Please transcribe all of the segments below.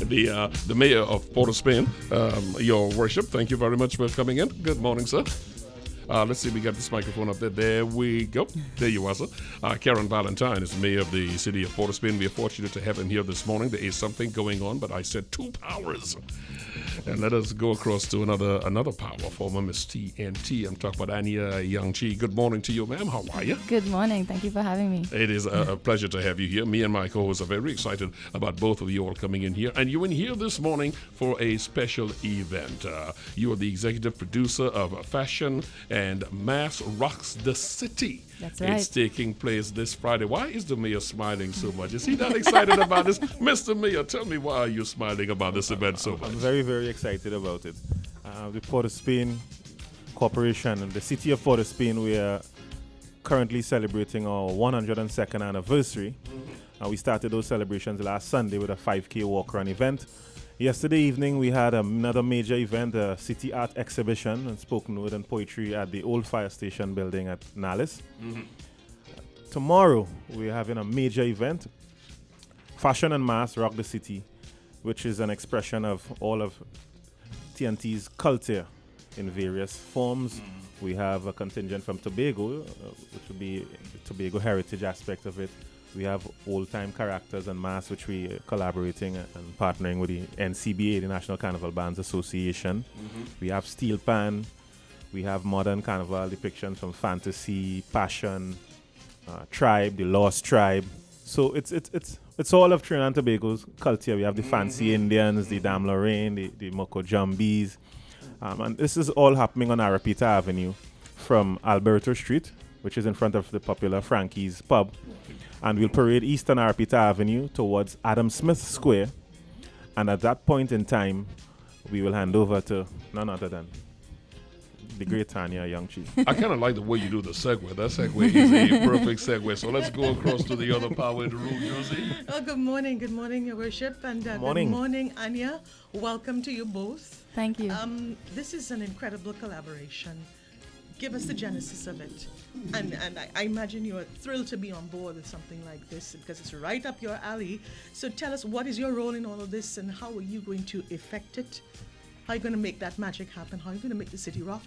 the mayor of Port of Spain, your worship. Thank you very much for coming in. Good morning, sir. Let's see, we got this microphone up there. There we go. There you are, sir. Kerron Valentine is mayor of the city of Port of Spain. We are fortunate to have him here this morning. There is something going on, but I said two powers. And let us go across to another power, former Miss TNT. I'm talking about Anya, Ayoung, Chee. Good morning to you, ma'am. How are you? Good morning. Thank you for having me. It is a pleasure to have you here. Me and my co-hosts are very excited about both of you all coming in here. And you're in here this morning for a special event. You are the executive producer of Fashion and Mass Rocks the City. That's right. It's taking place this Friday. Why is the mayor smiling so much? Is he not excited about this? Mr. Mayor, tell me, why are you smiling about this event so much? I'm very, very excited about it. The Port of Spain Corporation and the city of Port of Spain, we are currently celebrating our 102nd anniversary. We started those celebrations last Sunday with a 5K walk-run event. Yesterday evening, we had another major event, a city art exhibition and spoken word and poetry at the old fire station building at Nallis. Tomorrow, we're having a major event, Fashion and Mass Rock the City, which is an expression of all of TNT's culture in various forms. We have a contingent from Tobago, which would be the Tobago heritage aspect of it. We have old-time characters and mass, which we are collaborating and partnering with the NCBA, the National Carnival Bands Association. We have steel pan. We have modern carnival depictions from fantasy, passion, tribe, the lost tribe. So it's all of Trinidad and Tobago's culture. We have the fancy Indians, the Dame Lorraine, the Moko Jumbies. And this is all happening on Arapita Avenue from Alberto Street, which is in front of the popular Frankie's pub. And we'll parade east on Arapita Avenue towards Adam Smith Square. And at that point in time, we will hand over to none other than the great Anya, Ayoung, Chee. I kind of like the way you do the segue. That segue is a perfect segue. So let's go across to the other power in the room, Josie. Oh, good morning, Your Worship, and morning. Good morning, Anya. Welcome to you both. Thank you. This is an incredible collaboration. Give us the genesis of it, and I imagine you are thrilled to be on board with something like this because it's right up your alley. So tell us, what is your role in all of this, and how are you going to effect it? How are you going to make that magic happen? How are you going to make the city rock?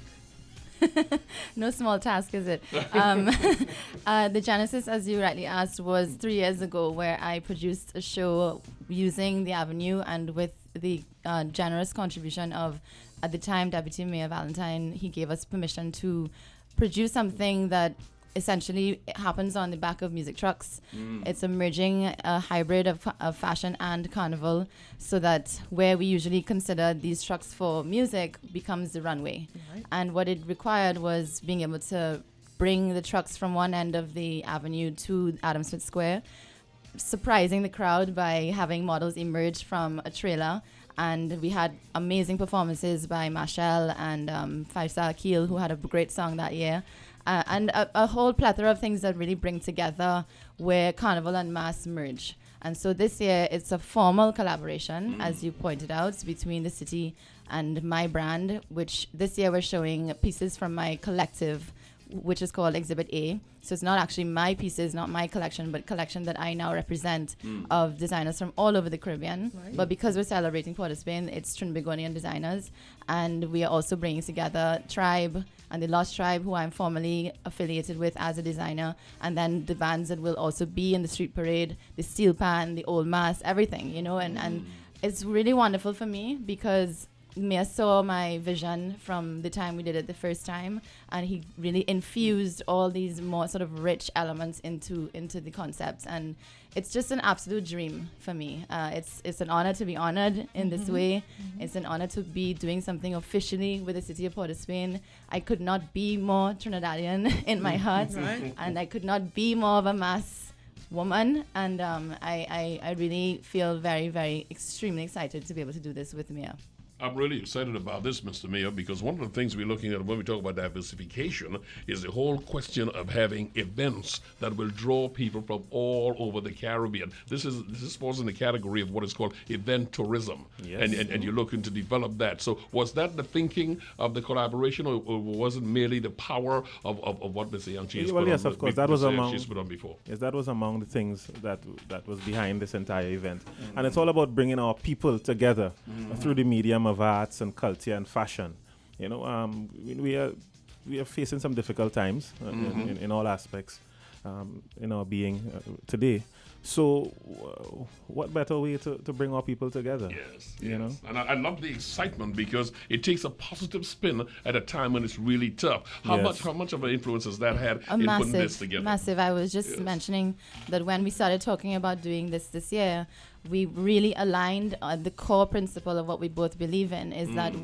No small task, is it? The genesis, as you rightly asked, was 3 years ago, where I produced a show using the Avenue and with the generous contribution of, at the time, Deputy Mayor Valentine. He gave us permission to produce something that essentially happens on the back of music trucks. It's a merging, a hybrid of fashion and carnival, so that where we usually consider these trucks for music becomes the runway. Right. And what it required was being able to bring the trucks from one end of the avenue to Adam Smith Square, surprising the crowd by having models emerge from a trailer. And we had amazing performances by Marshall and Five Star Keel, who had a great song that year. And a whole plethora of things that really bring together where carnival and mass merge. And so this year, it's a formal collaboration, as you pointed out, between the city and my brand, which this year we're showing pieces from my collective, which is called Exhibit A. So it's not actually my pieces, not my collection, but collection that I now represent of designers from all over the Caribbean. Right. But because we're celebrating Port of Spain, it's Trinbagonian designers. And we are also bringing together Tribe and the Lost Tribe, who I'm formally affiliated with as a designer. And then the bands that will also be in the street parade, the Steel Pan, the Old Mass, everything, you know. And it's really wonderful for me because Mia saw my vision from the time we did it the first time, and he really infused all these more sort of rich elements into the concepts, and it's just an absolute dream for me. It's an honor to be honored in this way. It's an honor to be doing something officially with the city of Port of Spain. I could not be more Trinidadian in my heart, Right. and I could not be more of a mass woman, and I really feel very, very extremely excited to be able to do this with Mia. I'm really excited about this, Mr. Mayor, because one of the things we're looking at when we talk about diversification is the whole question of having events that will draw people from all over the Caribbean. This falls in the category of what is called event tourism, Yes. and you're looking to develop that. So was that the thinking of the collaboration, or was it merely the power of what Mr. Young Chee has Well, put yes, on, of course, that was among. she's put on before? Yes, that was among the things that was behind this entire event, and it's all about bringing our people together through the medium of arts and culture and fashion. You know, we are facing some difficult times in all aspects in our being today. So, what better way to bring our people together? Yes, you know. And I love the excitement because it takes a positive spin at a time when it's really tough. How much of an influence has that had in putting this together? Massive. I was just mentioning that when we started talking about doing this year, we really aligned the core principle of what we both believe in is that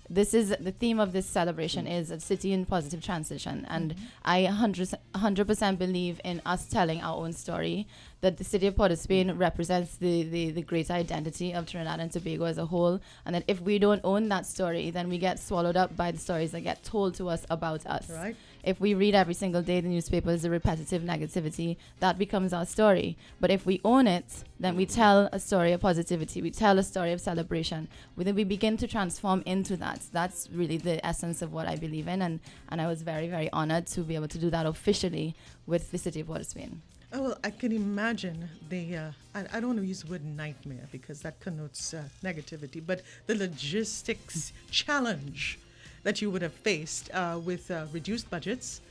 this is the theme of this celebration is a city in positive transition, and I 100% believe in us telling our own story, that the city of Port of Spain represents the great identity of Trinidad and Tobago as a whole, and that if we don't own that story, then we get swallowed up by the stories that get told to us about us. Right. If we read every single day the newspapers, the repetitive negativity, that becomes our story. But if we own it, then we tell a story of positivity. We tell a story of celebration. Then we begin to transform into that. That's really the essence of what I believe in. And I was very, very honored to be able to do that officially with the city of Port of Spain. Oh, well, I can imagine I don't want to use the word nightmare because that connotes negativity, but the logistics challenge that you would have faced with reduced budgets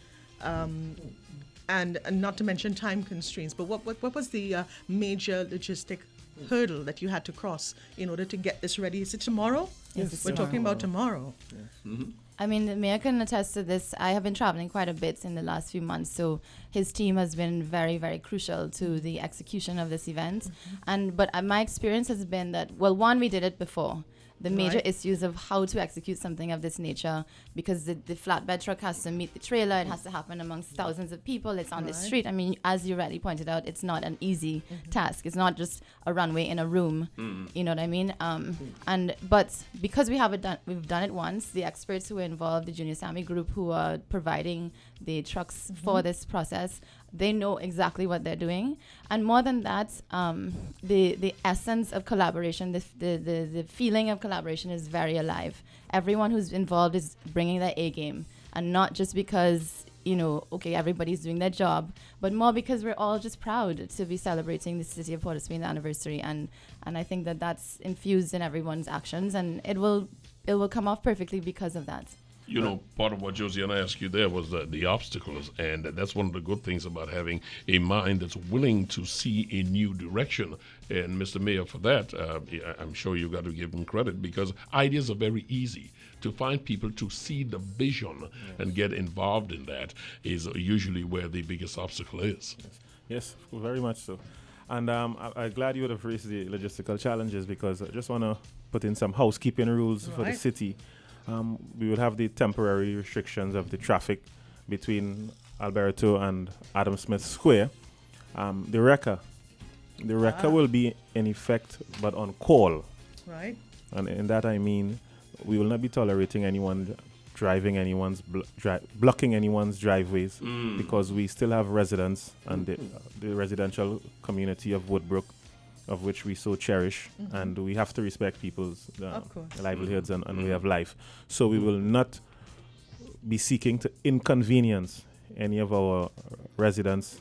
and not to mention time constraints. But what was the major logistic hurdle that you had to cross in order to get this ready? Is it tomorrow? Yes, We're talking about tomorrow. Yes. I mean, the mayor can attest to this. I have been traveling quite a bit in the last few months, so his team has been very, very crucial to the execution of this event. But my experience has been that, well, one, we did it before. The major issues of how to execute something of this nature, because the flatbed truck has to meet the trailer, it has to happen amongst thousands of people, it's on the street. I mean, as you rightly pointed out, it's not an easy task. It's not just a runway in a room, you know what I mean? But because we've done it once, the experts who were involved, the Junior Sammy group who are providing the trucks for this process, they know exactly what they're doing. And more than that, the essence of collaboration, the feeling of collaboration is very alive. Everyone who's involved is bringing their A game. And not just because, everybody's doing their job, but more because we're all just proud to be celebrating the city of Port of Spain's anniversary. And I think that that's infused in everyone's actions, and it will come off perfectly because of that. Part of what Josieann asked you there was the obstacles, and that's one of the good things about having a mind that's willing to see a new direction. And Mr. Mayor, for that, I'm sure you got to give him credit, because ideas are very easy. To find people to see the vision and get involved in that is usually where the biggest obstacle is. Yes, very much so. And I'm glad you would have raised the logistical challenges, because I just want to put in some housekeeping rules for the city. We will have the temporary restrictions of the traffic between Alberto and Adam Smith Square. The wrecker will be in effect, but on call. Right. And in that I mean, we will not be tolerating anyone driving blocking anyone's driveways, because we still have residents and the residential community of Woodbrook, of which we so cherish, and we have to respect people's livelihoods and way of life. So we will not be seeking to inconvenience any of our residents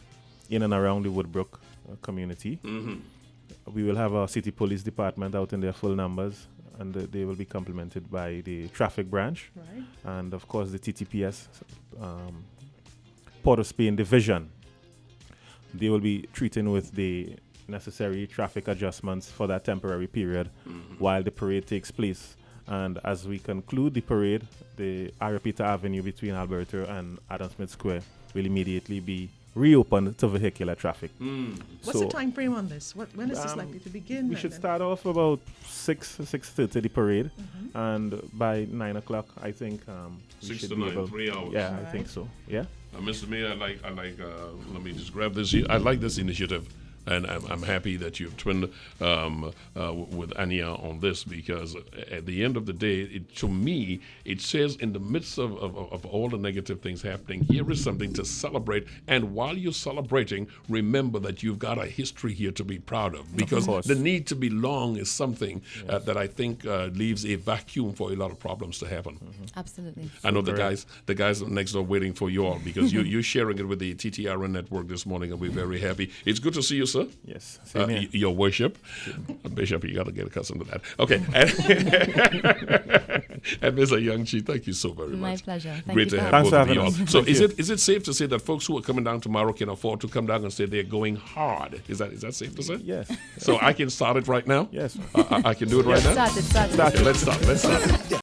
in and around the Woodbrook community. We will have our city police department out in their full numbers, and they will be complemented by the traffic branch, and of course the TTPS Port of Spain division. They will be treating with the necessary traffic adjustments for that temporary period while the parade takes place. And as we conclude the parade, the Arapita Avenue between Alberto and Adam Smith Square will immediately be reopened to vehicular traffic. What's the time frame on this? When is this likely to begin? We should start off about 6:30 the parade, and by 9 o'clock, I think 6 to 9, 3 hours. Yeah, I think so. Yeah. Mr. Mayor, I like. Let me just grab this here. I like this initiative And I'm happy that you've twinned with Anya on this, because at the end of the day, to me, it says in the midst of all the negative things happening, here is something to celebrate. And while you're celebrating, remember that you've got a history here to be proud of, because the need to belong is something that I think leaves a vacuum for a lot of problems to happen. Absolutely. I know the guys next door waiting for you all, because you're sharing it with the TTRN network this morning, and we're very happy. It's good to see you, sir. Yes. Same here. Your worship. Bishop, you got to get accustomed to that. Okay. And Ms. Ayoung, Chee, thank you so very much. My pleasure. Great to have Thanks both for of you all. having us. So Thank is it safe to say that folks who are coming down tomorrow can afford to come down and say they're going hard? Is that safe to say? Yes. So I can start it right now? Yes. I can do it right now? Start it. Okay, let's start.